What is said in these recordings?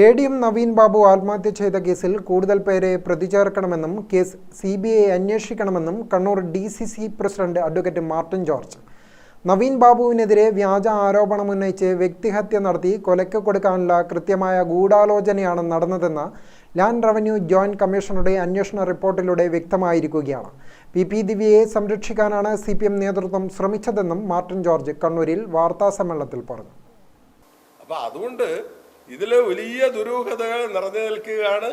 ADM Naveen Babu ആത്മഹത്യ ചെയ്ത കേസിൽ കൂടുതൽ പേരെ പ്രതി ചേർക്കണമെന്നും കേസ് CBI അന്വേഷിക്കണമെന്നും Kannur DCC president advocate Martin George. Naveen ബാബുവിനെതിരെ വ്യാജ ആരോപണമുന്നയിച്ച് വ്യക്തിഹത്യ നടത്തി കൊലയ്ക്ക് കൊടുക്കാനുള്ള കൃത്യമായ ഗൂഢാലോചനയാണ് നടന്നതെന്ന് ലാൻഡ് റവന്യൂ ജോയിന്റ് കമ്മീഷണറുടെ അന്വേഷണ റിപ്പോർട്ടിലൂടെ വ്യക്തമായിരിക്കുകയാണ്. PP ദിവ്യയെ സംരക്ഷിക്കാനാണ് CPM നേതൃത്വം ശ്രമിച്ചതെന്നും മാർട്ടിൻ ജോർജ് കണ്ണൂരിൽ വാർത്താസമ്മേളനത്തിൽ പറഞ്ഞു. അതുകൊണ്ട് ഇതില് വലിയ ദുരൂഹതകൾ നിറഞ്ഞു നിൽക്കുകയാണ്.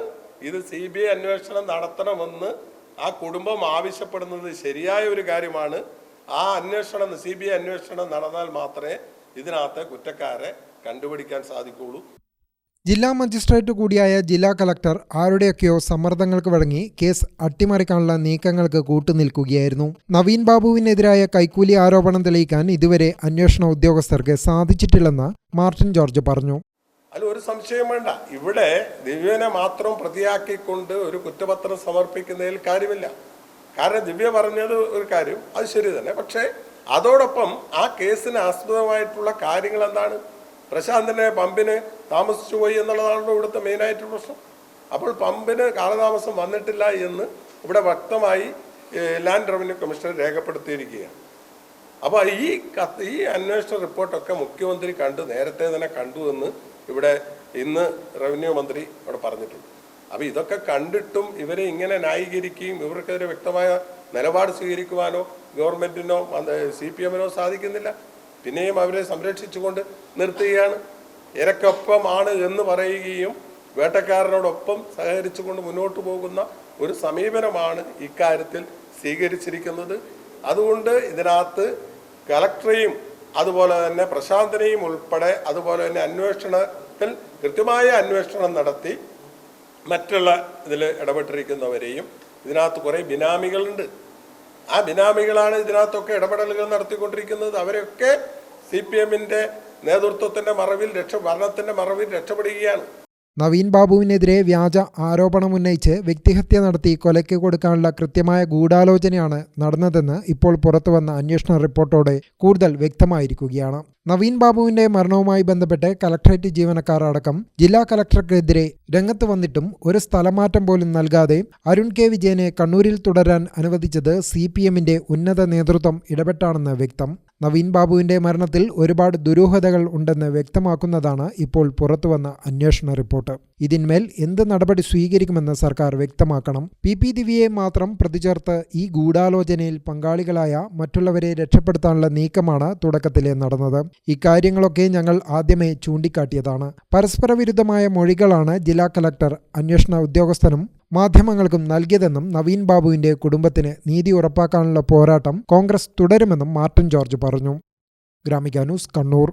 ഇത് CBI അന്വേഷണം നടത്തണമെന്ന് ആ കുടുംബം ആവശ്യപ്പെടുന്നത് ശരിയായ ഒരു കാര്യമാണ്. ആ അന്വേഷണം CBI അന്വേഷണം നടന്നാൽ മാത്രമേ ഇതിനകത്ത് കുറ്റക്കാരെ കണ്ടുപിടിക്കാൻ സാധിക്കുകയുള്ളൂ. ജില്ലാ മജിസ്ട്രേറ്റ് കൂടിയായ ജില്ലാ കളക്ടർ ആരുടെയൊക്കെയോ സമ്മർദ്ദങ്ങൾക്ക് വഴങ്ങി കേസ് അട്ടിമറിക്കാനുള്ള നീക്കങ്ങൾക്ക് കൂട്ടുനിൽക്കുകയായിരുന്നു. നവീൻ ബാബുവിനെതിരായ കൈക്കൂലി ആരോപണം തെളിയിക്കാൻ ഇതുവരെ അന്വേഷണ ഉദ്യോഗസ്ഥർക്ക് സാധിച്ചിട്ടില്ലെന്ന് മാർട്ടിൻ ജോർജ് പറഞ്ഞു. അതിൽ ഒരു സംശയം വേണ്ട. ഇവിടെ ദിവ്യനെ മാത്രം പ്രതിയാക്കിക്കൊണ്ട് ഒരു കുറ്റപത്രം സമർപ്പിക്കുന്നതിൽ കാര്യമില്ല. കാരണം ദിവ്യ പറഞ്ഞത് ഒരു കാര്യം, അത് ശരി തന്നെ. പക്ഷേ അതോടൊപ്പം ആ കേസിന് ആസ്പദമായിട്ടുള്ള കാര്യങ്ങൾ എന്താണ്? പ്രശാന്തിനെ പമ്പിന് താമസിച്ചു പോയി എന്നുള്ളതാണല്ലോ ഇവിടുത്തെ മെയിനായിട്ടുള്ള പ്രശ്നം. അപ്പോൾ പമ്പിന് കാലതാമസം വന്നിട്ടില്ല എന്ന് ഇവിടെ വ്യക്തമായി ലാൻഡ് റവന്യൂ കമ്മീഷണർ രേഖപ്പെടുത്തിയിരിക്കുകയാണ്. അപ്പോൾ ഈ അന്വേഷണ റിപ്പോർട്ടൊക്കെ മുഖ്യമന്ത്രി നേരത്തെ തന്നെ കണ്ടു എന്ന് ഇവിടെ ഇന്ന് റവന്യൂ മന്ത്രി അവിടെ പറഞ്ഞിട്ടുണ്ട്. അപ്പോൾ ഇതൊക്കെ കണ്ടിട്ടും ഇവരെ ഇങ്ങനെ ന്യായീകരിക്കുകയും ഇവർക്കെതിരെ വ്യക്തമായ നിലപാട് സ്വീകരിക്കുവാനോ ഗവൺമെന്റിനോ CPM-നോ സാധിക്കുന്നില്ല. പിന്നെയും അവരെ സംരക്ഷിച്ചുകൊണ്ട് നിർത്തുകയാണ്. ഇരക്കൊപ്പമാണ് എന്ന് പറയുകയും വേട്ടക്കാരനോടൊപ്പം സഹകരിച്ചുകൊണ്ട് മുന്നോട്ട് പോകുന്ന ഒരു സമീപനമാണ് ഇക്കാര്യത്തിൽ സ്വീകരിച്ചിരിക്കുന്നത്. അതുകൊണ്ട് ഇതിനകത്ത് കളക്ടറെയും അതുപോലെ തന്നെ പ്രശാന്തനെയും ഉൾപ്പെടെ അതുപോലെ തന്നെ അന്വേഷണത്തിൽ കൃത്യമായ അന്വേഷണം നടത്തി മറ്റുള്ള ഇതിൽ ഇടപെട്ടിരിക്കുന്നവരെയും ഇതിനകത്ത് കുറേ ബിനാമികളുണ്ട്. ആ ബിനാമികളാണ് ഇതിനകത്തൊക്കെ ഇടപെടലുകൾ നടത്തിക്കൊണ്ടിരിക്കുന്നത്. അവരൊക്കെ CPM-ന്റെ നേതൃത്വത്തിന്റെ മറവിൽ ഭരണത്തിന്റെ മറവിൽ രക്ഷപ്പെടുകയാണ്. നവീൻ ബാബുവിനെതിരെ വ്യാജ ആരോപണമുന്നയിച്ച് വ്യക്തിഹത്യ നടത്തി കൊലയ്ക്ക് കൊടുക്കാനുള്ള കൃത്യമായ ഗൂഢാലോചനയാണ് നടന്നതെന്ന് ഇപ്പോൾ പുറത്തുവന്ന അന്വേഷണ റിപ്പോർട്ടോടെ കൂടുതൽ വ്യക്തമായിരിക്കുകയാണ്. നവീൻ ബാബുവിന്റെ മരണവുമായി ബന്ധപ്പെട്ട് കളക്ടറേറ്റ് ജീവനക്കാർ അടക്കം ജില്ലാ കളക്ടർക്കെതിരെ രംഗത്ത് വന്നിട്ടും ഒരു സ്ഥലമാറ്റം പോലും നൽകാതെ അരുൺ K. വിജയനെ കണ്ണൂരിൽ തുടരാൻ അനുവദിച്ചത് CPM-ന്റെ ഉന്നത നേതൃത്വം ഇടപെട്ടാണെന്ന് വ്യക്തം. നവീൻ ബാബുവിന്റെ മരണത്തിൽ ഒരുപാട് ദുരൂഹതകൾ ഉണ്ടെന്ന് വ്യക്തമാക്കുന്നതാണ് ഇപ്പോൾ പുറത്തുവന്ന അന്വേഷണ റിപ്പോർട്ട്. ഇതിന്മേൽ എന്ത് നടപടി സ്വീകരിക്കുമെന്ന് സർക്കാർ വ്യക്തമാക്കണം. PP ദിവ്യയെ മാത്രം പ്രതിചേർത്ത് ഈ ഗൂഢാലോചനയിൽ പങ്കാളികളായ മറ്റുള്ളവരെ രക്ഷപ്പെടുത്താനുള്ള നീക്കമാണ് തുടക്കത്തിലെ നടന്നത്. ഇക്കാര്യങ്ങളൊക്കെ ഞങ്ങൾ ആദ്യമേ ചൂണ്ടിക്കാട്ടിയതാണ്. പരസ്പര വിരുദ്ധമായ മൊഴികളാണ് ജില്ലാ കളക്ടർ അന്വേഷണ ഉദ്യോഗസ്ഥനും മാധ്യമങ്ങൾക്കും നൽകിയതെന്നും നവീൻ ബാബുവിന്റെ കുടുംബത്തിന് നീതി ഉറപ്പാക്കാനുള്ള പോരാട്ടം കോൺഗ്രസ് തുടരുമെന്നും മാർട്ടിൻ ജോർജ് പറഞ്ഞു. ഗ്രാമിക ന്യൂസ്, കണ്ണൂർ.